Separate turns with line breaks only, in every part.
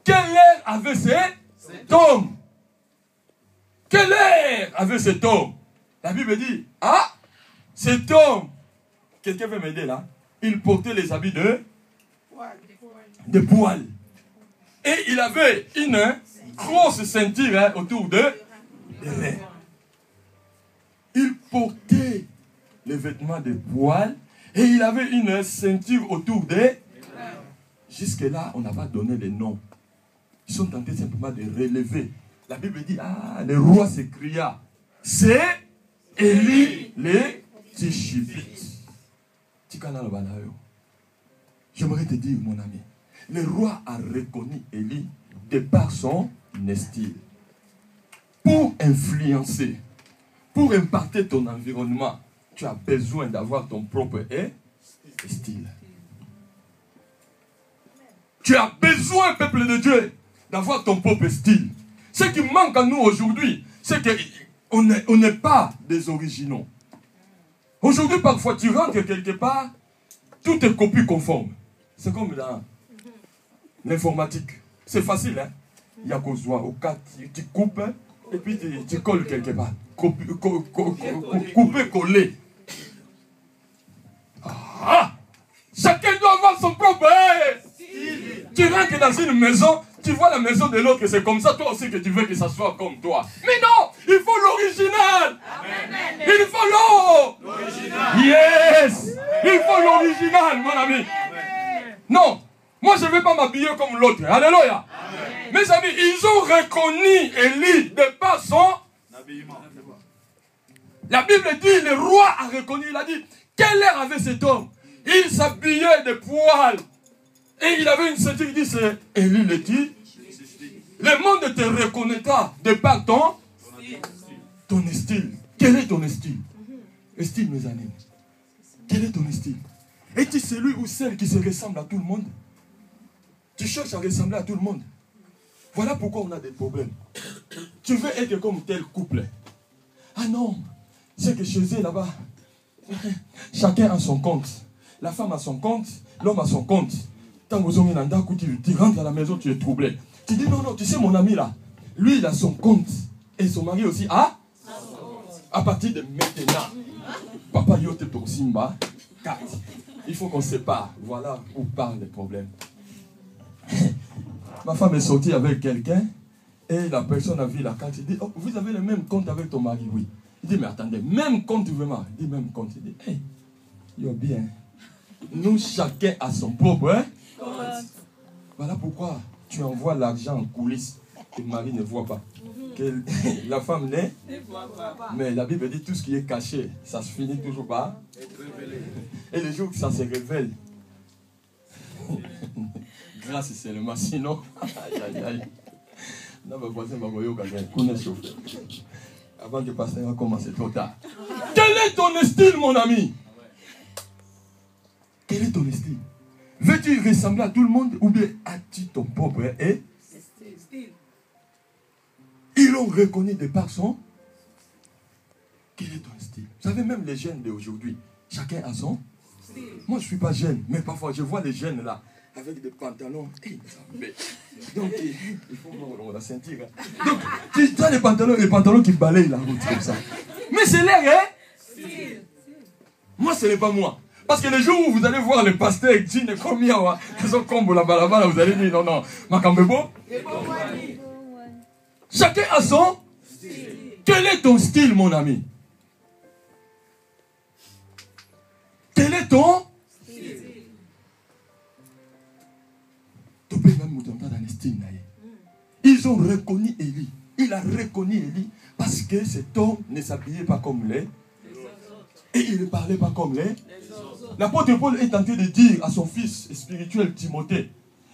quel air avait cet homme? Quel air avait cet homme? La Bible dit, ah, cet homme, quelqu'un veut m'aider là, il portait les habits de poil. Et il avait une grosse ceinture autour de l'air. Il portait les vêtements de poil et il avait une ceinture autour des... Jusque-là, on n'a pas donné les noms. Ils sont tentés simplement de relever. La Bible dit, ah, le roi s'écria, c'est Élie les Tishibite. J'aimerais te dire, mon ami, le roi a reconnu Élie de par son style. Pour influencer, pour imparter ton environnement, tu as besoin d'avoir ton propre style. Tu as besoin, peuple de Dieu, d'avoir ton propre style. Ce qui manque à nous aujourd'hui, c'est qu'on n'est pas des originaux. Aujourd'hui, parfois, tu rentres quelque part, tout est copie conforme. C'est comme dans l'informatique. C'est facile, hein? Il y a qu'au soir, au cas, tu coupes, et puis tu colles quelque part. Couper, coller. Ah! Chacun doit avoir son propre. Tu rentres dans une maison, tu vois la maison de l'autre, c'est comme ça, toi aussi que tu veux que ça soit comme toi. Mais non, il faut l'original. Il faut l'original. Yes. Il faut l'original, mon ami. Non, moi je ne vais pas m'habiller comme l'autre. Alléluia. Mes amis, ils ont reconnu Élie de par son habillement. La Bible dit, le roi a reconnu, il a dit, quel air avait cet homme? Il s'habillait de poils. Et il avait une ceinture, il dit, c'est Élie le dit. Le monde te reconnaîtra de par ton style. Quel est ton style? Style, mes amis. Quel est ton style? Es-tu celui ou celle qui se ressemble à tout le monde? Tu cherches à ressembler à tout le monde. Voilà pourquoi on a des problèmes. Tu veux être comme tel couple. Ah non, c'est que chez eux là-bas, chacun a son compte. La femme a son compte, l'homme a son compte. Tant que tu rentres à la maison, tu es troublé. Tu dis non, non, tu sais mon ami là, lui il a son compte. Et son mari aussi a. À partir de maintenant, papa yote to simba, 4. Il faut qu'on se sépare. Voilà où parlent les problèmes. Ma femme est sortie avec quelqu'un et la personne a vu la carte. Il dit, oh, vous avez le même compte avec ton mari? Oui. Il dit, mais attendez, même compte vraiment? Il dit, même compte. Il dit, hey, you're bien. Nous, chacun a son propre compte. Voilà pourquoi tu envoies l'argent en coulisses que le mari ne voit pas. Que la femme ne voit pas. Mais la Bible dit, tout ce qui est caché, ça se finit toujours par être révélé. Et le jour que ça se révèle, grâce seulement, sinon, aïe, aïe, aïe. Avant que le pasteur commence, c'est trop tard. Quel est ton style, mon ami? Quel est ton style? Veux-tu ressembler à tout le monde ou bien as-tu ton propre style? Ils l'ont reconnu de par son. Quel est ton style? Vous savez, même les jeunes d'aujourd'hui, chacun a son style. Moi, je ne suis pas jeune, mais parfois, je vois les jeunes là, avec des pantalons. Donc, il faut voir la ceinture. Donc, tu as les pantalons qui balayent la route comme ça. Mais c'est l'air, hein? Moi, ce n'est pas moi. Parce que le jour où vous allez voir le pasteur Jean et Komia, ils sont comme là-bas, vous allez dire non, non, Makambebo. Chacun a son style. Quel est ton style, mon ami? Quel est ton style? Ils ont reconnu Élie. Il a reconnu Élie parce que cet homme ne s'habillait pas comme les et il ne parlait pas comme les. L'apôtre Paul est tenté de dire à son fils spirituel Timothée,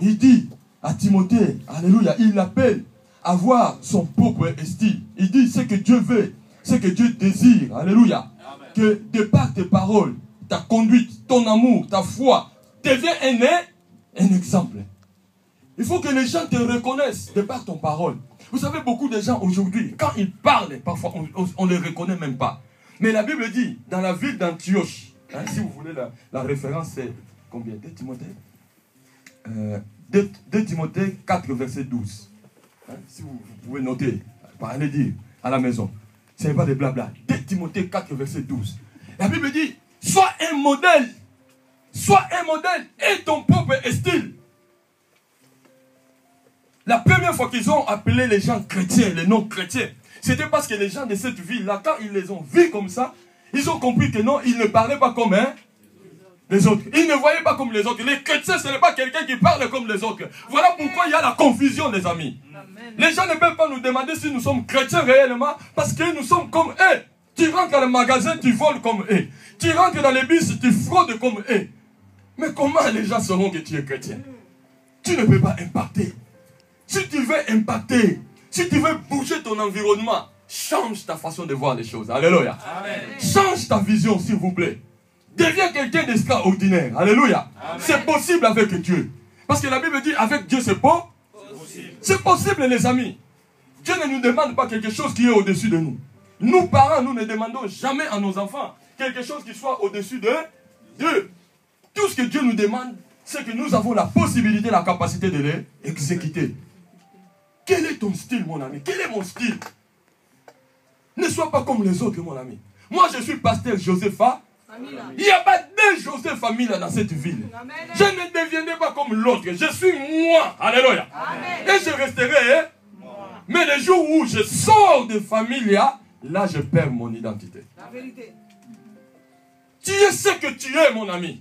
il dit à Timothée, alléluia, il l'appelle à avoir son propre style. Il dit ce que Dieu veut, ce que Dieu désire, alléluia. Amen. Que de par tes paroles, ta conduite, ton amour, ta foi, devienne un exemple. Il faut que les gens te reconnaissent de par ton parole. Vous savez, beaucoup de gens aujourd'hui, quand ils parlent, parfois on ne les reconnaît même pas. Mais la Bible dit, dans la ville d'Antioche, hein, si vous voulez la référence, c'est combien de Timothée 2 2 Timothée 4, verset 12. Hein, si vous pouvez noter, allez dire à la maison. Ce n'est pas des blabla. 2 Timothée 4, verset 12. La Bible dit, sois un modèle. Sois un modèle et ton propre style. La première fois qu'ils ont appelé les gens chrétiens, les non-chrétiens, c'était parce que les gens de cette ville-là, quand ils les ont vus comme ça, ils ont compris que non, ils ne parlaient pas comme les autres. Ils ne voyaient pas comme les autres. Les chrétiens, ce n'est pas quelqu'un qui parle comme les autres. Voilà pourquoi il y a la confusion, les amis. Amen. Les gens ne peuvent pas nous demander si nous sommes chrétiens réellement, parce que nous sommes comme eux. Tu rentres dans le magasin, tu voles comme eux. Tu rentres dans les bus, tu fraudes comme eux. Mais comment les gens sauront que tu es chrétien? Tu ne peux pas impacter. Si tu veux impacter, si tu veux bouger ton environnement, change ta façon de voir les choses. Alléluia. Amen. Change ta vision, s'il vous plaît. Deviens quelqu'un d'extraordinaire. Alléluia. C'est possible avec Dieu. Parce que la Bible dit, avec Dieu, c'est pas possible. C'est possible, les amis. Dieu ne nous demande pas quelque chose qui est au-dessus de nous. Nous, parents, nous ne demandons jamais à nos enfants quelque chose qui soit au-dessus de Dieu. Tout ce que Dieu nous demande, c'est que nous avons la possibilité, la capacité de les exécuter. Quel est ton style, mon ami? Quel est mon style? Ne sois pas comme les autres, mon ami. Moi, je suis pasteur Josepha. Il n'y a pas de Joseph Famila dans cette ville. Amen. Je ne deviendrai pas comme l'autre. Je suis moi. Alléluia. Amen. Et je resterai. Moi. Mais le jour où je sors de Familia, là, je perds mon identité. La vérité. Tu es ce que tu es, mon ami.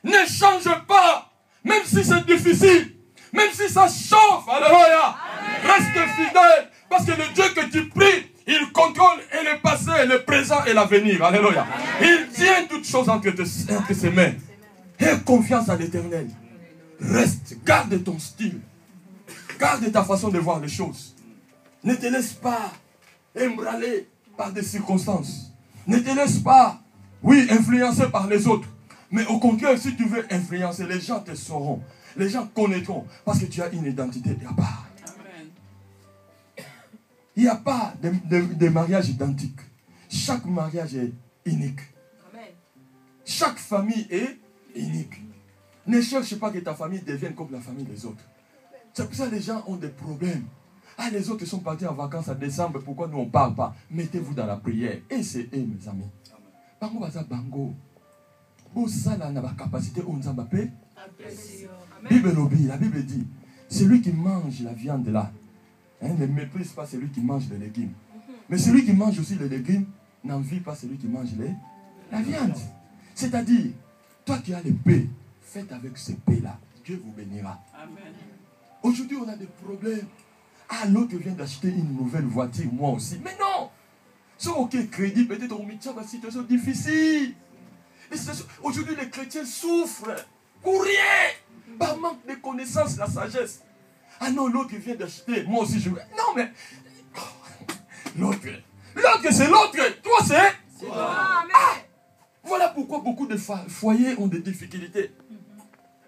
Ne change pas. Même si c'est difficile. Même si ça chauffe. Alléluia. Amen. Reste fidèle. Parce que le Dieu que tu pries, il contrôle et le passé, et le présent et l'avenir. Alléluia. Il tient toutes choses entre ses mains. Aie confiance à l'Éternel. Reste, garde ton style. Garde ta façon de voir les choses. Ne te laisse pas embranler par des circonstances. Ne te laisse pas, oui, influencer par les autres. Mais au contraire, si tu veux influencer, les gens te sauront. Les gens connaîtront. Parce que tu as une identité à part. Il n'y a pas de mariage identique. Chaque mariage est unique. Amen. Chaque famille est unique. Ne cherche pas que ta famille devienne comme la famille des autres. C'est pour ça que les gens ont des problèmes. Ah, les autres sont partis en vacances en décembre, pourquoi nous on ne parle pas? Mettez-vous dans la prière. Et c'est eux, mes amis. Bango baza bango. Ça, là, n'a pas capacité, on s'en appelle. La Bible dit, celui qui mange la viande là, ne méprise pas celui qui mange les légumes. Mais celui qui mange aussi les légumes n'envie pas celui qui mange la viande. C'est-à-dire, toi qui as les paix, faites avec ces paix-là. Dieu vous bénira. Aujourd'hui, on a des problèmes. Ah, l'autre vient d'acheter une nouvelle voiture, moi aussi. Mais non! C'est ok, crédit, peut-être on met une situation difficile. Aujourd'hui, les chrétiens souffrent pour rien. Par manque de connaissances, la sagesse. Ah non, l'autre vient d'acheter. Moi aussi, je veux. Non, mais. L'autre, c'est l'autre. Toi, c'est. Ah, voilà pourquoi beaucoup de foyers ont des difficultés.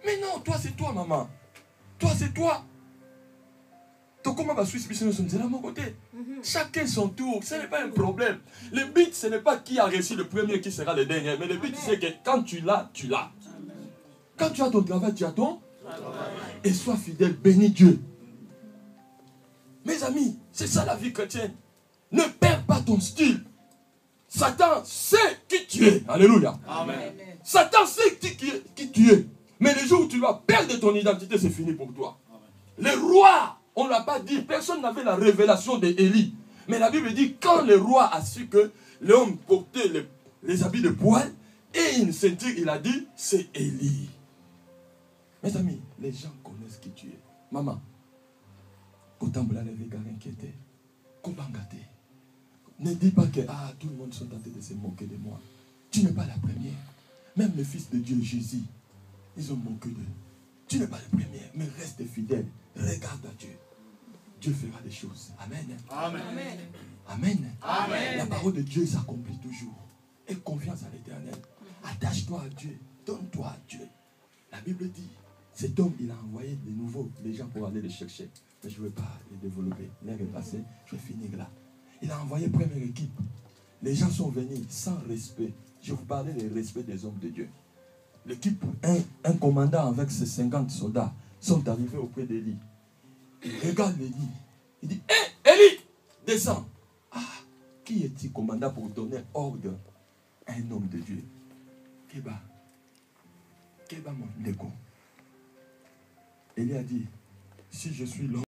Mais non, toi, c'est toi, maman. Toi, c'est toi. Donc, comment va Suisse Mission de mon côté? Chacun son tour. Ce n'est pas un problème. Le but, ce n'est pas qui a réussi le premier qui sera le dernier. Mais le but, c'est que quand tu l'as, tu l'as. Quand tu as ton travail, tu as ton. Et sois fidèle, bénis Dieu. Mes amis, c'est ça la vie chrétienne. Ne perds pas ton style. Satan sait qui tu es. Alléluia. Amen. Satan sait qui tu es. Mais le jour où tu vas perdre ton identité, c'est fini pour toi. Amen. Le roi, on ne l'a pas dit. Personne n'avait la révélation d'Élie. Mais la Bible dit, quand le roi a su que l'homme portait les habits de poil et une ceinture, il a dit, c'est Élie. Mes amis, les gens connaissent qui tu es. Maman, ne dis pas que tout le monde sont tentés de se moquer de moi. Tu n'es pas la première. Même le Fils de Dieu, Jésus, ils ont moqué d'eux. Tu n'es pas la première, mais reste fidèle. Regarde à Dieu. Dieu fera des choses. Amen. Amen. Amen. Amen. La parole de Dieu s'accomplit toujours. Aie confiance à l'Éternel. Attache-toi à Dieu. Donne-toi à Dieu. La Bible dit, cet homme, il a envoyé de nouveau les gens pour aller les chercher. Mais je ne veux pas les développer. L'heure est passée, je vais finir là. Il a envoyé première équipe. Les gens sont venus sans respect. Je vous parlais du respect des hommes de Dieu. L'équipe, un commandant avec ses 50 soldats, sont arrivés auprès d'Élie. Il regarde Élie. Il dit, hé, Élie, descends. Ah, qui est-il commandant pour donner ordre à un homme de Dieu? Keba mon négo. Élie a dit, si je suis l'homme